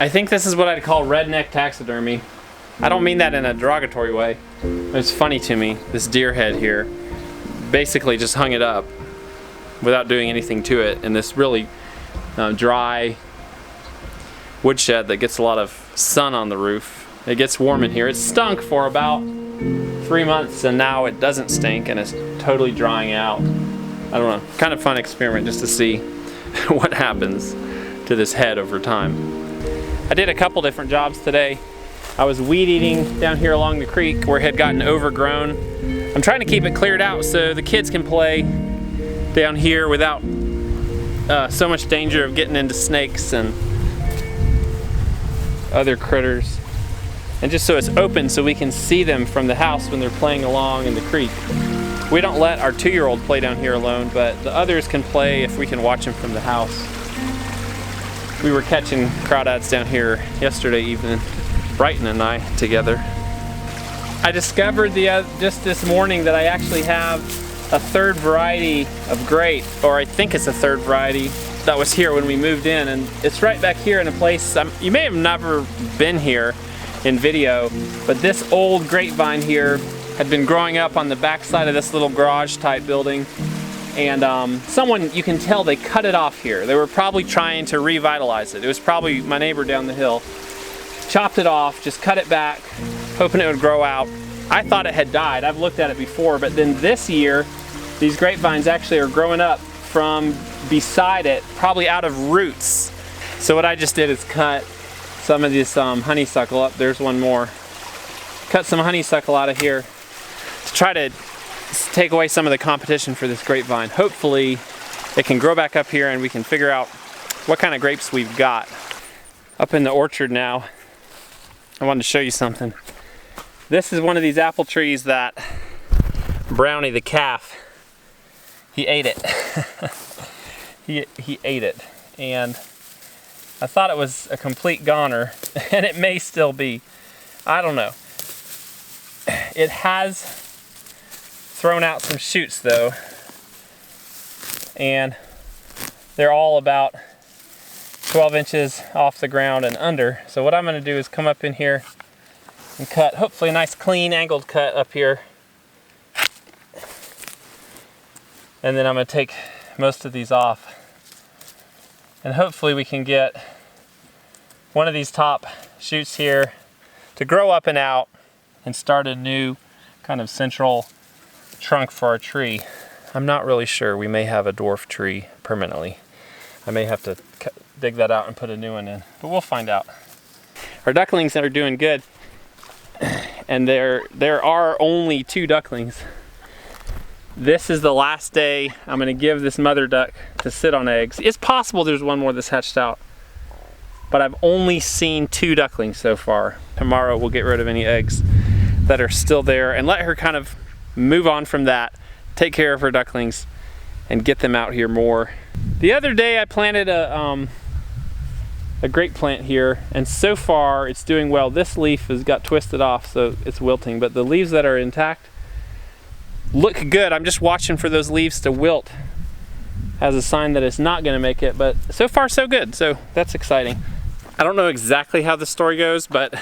I think this is what I'd call redneck taxidermy. I don't mean that in a derogatory way. It's funny to me, this deer head here. Basically just hung it up without doing anything to it in this really dry woodshed that gets a lot of sun on the roof. It gets warm in here. It stunk for about 3 months and now it doesn't stink and it's totally drying out. I don't know, kind of fun experiment just to see what happens to this head over time. I did a couple different jobs today. I was weed eating down here along the creek where it had gotten overgrown. I'm trying to keep it cleared out so the kids can play down here without so much danger of getting into snakes and other critters. And just so it's open so we can see them from the house when they're playing along in the creek. We don't let our 2-year-old play down here alone, but the others can play if we can watch them from the house. We were catching crawdads down here yesterday evening, Brighton and I together. I discovered just this morning that I actually have a third variety of grape, or I think it's a third variety that was here when we moved in, and it's right back here in a place, you may have never been here in video, but this old grapevine here had been growing up on the back side of this little garage type building. And someone, you can tell they cut it off here. They were probably trying to revitalize it. It was probably my neighbor down the hill. Chopped it off, just cut it back, hoping it would grow out. I thought it had died. I've looked at it before, but then this year, these grapevines actually are growing up from beside it, probably out of roots. So what I just did is cut some of this honeysuckle up. There's one more. Cut some honeysuckle out of here to try to take away some of the competition for this grapevine. Hopefully it can grow back up here and we can figure out what kind of grapes we've got. Up in the orchard now, I wanted to show you something. This is one of these apple trees that Brownie the calf, he ate it. he ate it, and I thought it was a complete goner, and it may still be. I don't know. It has thrown out some shoots though, and they're all about 12 inches off the ground and under. So what I'm going to do is come up in here and cut, hopefully a nice clean angled cut up here, and then I'm going to take most of these off, and hopefully we can get one of these top shoots here to grow up and out and start a new kind of central trunk for our tree. I'm not really sure. We may have a dwarf tree permanently. I may have to dig that out and put a new one in, but we'll find out. Our ducklings are doing good, and there are only 2 ducklings. This is the last day I'm going to give this mother duck to sit on eggs. It's possible there's one more that's hatched out, but I've only seen 2 ducklings so far. Tomorrow we'll get rid of any eggs that are still there and let her kind of move on from that, take care of her ducklings, and get them out here more. The other day I planted a grape plant here, and so far it's doing well. This leaf has got twisted off, so it's wilting, but the leaves that are intact look good. I'm just watching for those leaves to wilt as a sign that it's not going to make it, but so far so good, so that's exciting. I don't know exactly how the story goes, but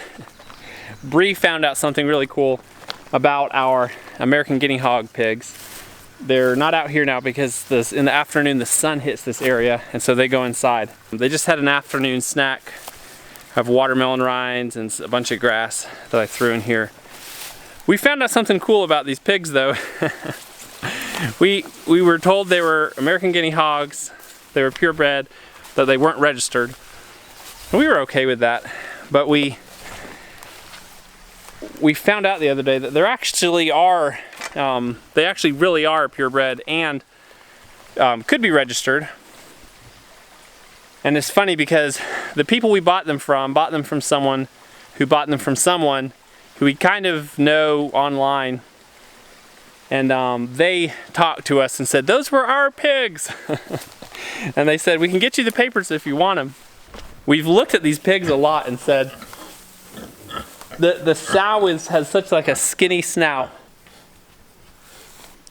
Bree found out something really cool about our American guinea hog pigs. They're not out here now because in the afternoon the sun hits this area, and so they go inside. They just had an afternoon snack of watermelon rinds and a bunch of grass that I threw in here. We found out something cool about these pigs though. we were told they were American guinea hogs, they were purebred, that they weren't registered. And we were okay with that, but we found out the other day that they actually really are purebred and could be registered. And it's funny because the people we bought them from someone who bought them from someone who we kind of know online, and they talked to us and said, "Those were our pigs." And they said, "We can get you the papers if you want them." We've looked at these pigs a lot and said, the sow has such like a skinny snout,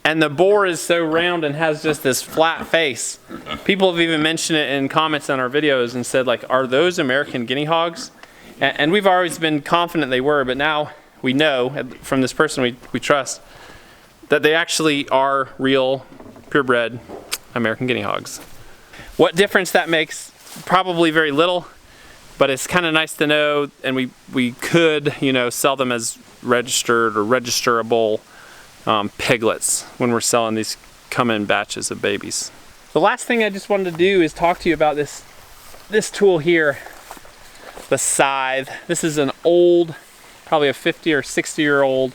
And the boar is so round and has just this flat face. People have even mentioned it in comments on our videos and said, like, are those American guinea hogs? And we've always been confident they were, but now we know from this person we trust that they actually are real, purebred American guinea hogs. What difference that makes? Probably very little, but it's kind of nice to know, and we could, you know, sell them as registered or registerable piglets when we're selling these come-in batches of babies. The last thing I just wanted to do is talk to you about this tool here, the scythe. This is an old, probably a 50 or 60-year-old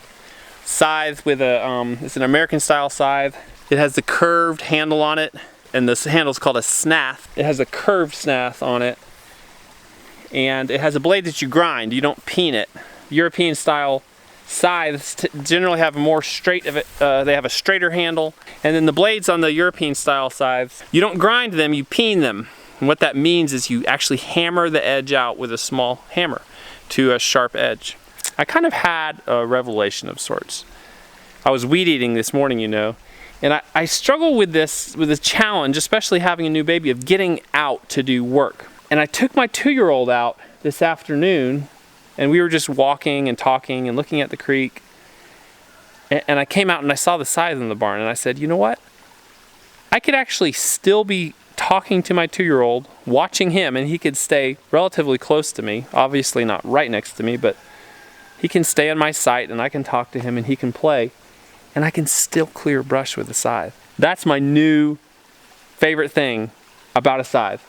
scythe with it's an American style scythe. It has the curved handle on it, and this handle is called a snath. It has a curved snath on it, and it has a blade that you grind. You don't peen it. European style scythes generally have a more straight of it. They have a straighter handle, and then the blades on the European style scythes, you don't grind them, you peen them. And what that means is you actually hammer the edge out with a small hammer to a sharp edge. I kind of had a revelation of sorts. I was weed eating this morning, you know, and I struggle with this challenge, especially having a new baby, of getting out to do work. And I took my 2-year-old out this afternoon, and we were just walking and talking and looking at the creek. And I came out and I saw the scythe in the barn, and I said, you know what? I could actually still be talking to my 2-year-old, watching him, and he could stay relatively close to me. Obviously not right next to me, but he can stay in my sight, and I can talk to him, and he can play. And I can still clear brush with a scythe. That's my new favorite thing about a scythe.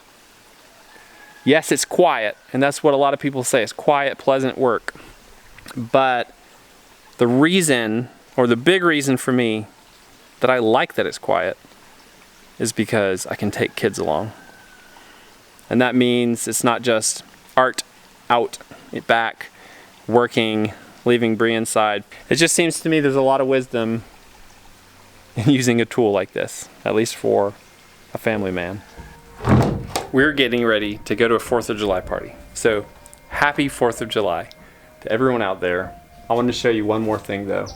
Yes, it's quiet, and that's what a lot of people say. It's quiet, pleasant work. But the reason, or the big reason for me, that I like that it's quiet is because I can take kids along. And that means it's not just Art out, back, working, leaving Bree inside. It just seems to me there's a lot of wisdom in using a tool like this, at least for a family man. We're getting ready to go to a 4th of July party. So happy 4th of July to everyone out there. I wanted to show you one more thing though.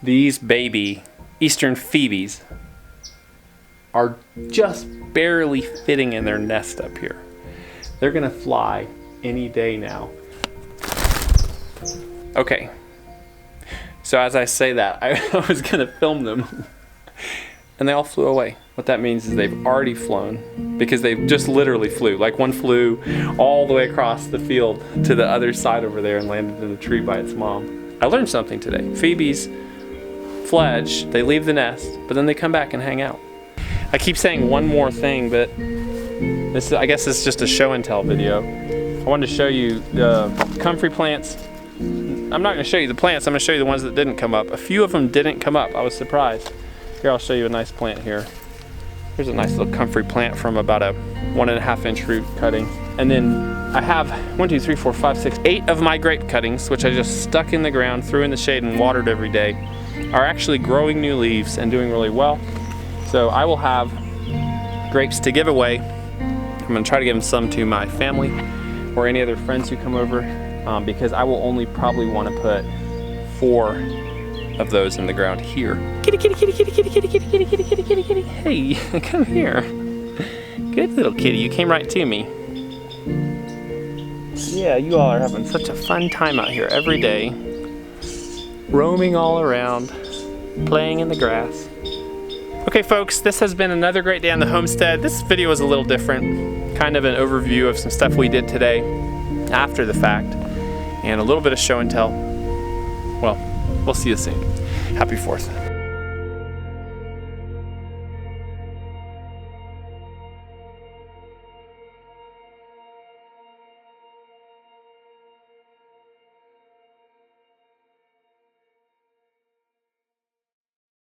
These baby eastern Phebes are just barely fitting in their nest up here. They're gonna fly any day now. Okay, so as I say that, I was gonna film them and they all flew away. What that means is they've already flown, because they just literally flew. Like one flew all the way across the field to the other side over there and landed in a tree by its mom. I learned something today. Phoebes fledge, they leave the nest, but then they come back and hang out. I keep saying one more thing, but this, I guess it's just a show and tell video. I wanted to show you the comfrey plants. I'm not going to show you the plants, I'm going to show you the ones that didn't come up. A few of them didn't come up. I was surprised. Here, I'll show you a nice plant here. Here's a nice little comfrey plant from about a 1.5 inch root cutting. And then I have 1, 2, 3, 4, 5, 6, 8 of my grape cuttings, which I just stuck in the ground, threw in the shade and watered every day, are actually growing new leaves and doing really well. So I will have grapes to give away. I'm going to try to give some to my family or any other friends who come over, because I will only probably want to put 4 of those in the ground here. Kitty, kitty, kitty, kitty, kitty, kitty, kitty, kitty, kitty, kitty, kitty, kitty. Hey, come here. Good little kitty, you came right to me. Yeah, you all are having such a fun time out here every day. Roaming all around, playing in the grass. Okay folks, this has been another great day on the homestead. This video was a little different. Kind of an overview of some stuff we did today after the fact, and a little bit of show and tell. Well, we'll see you soon. Happy 4th.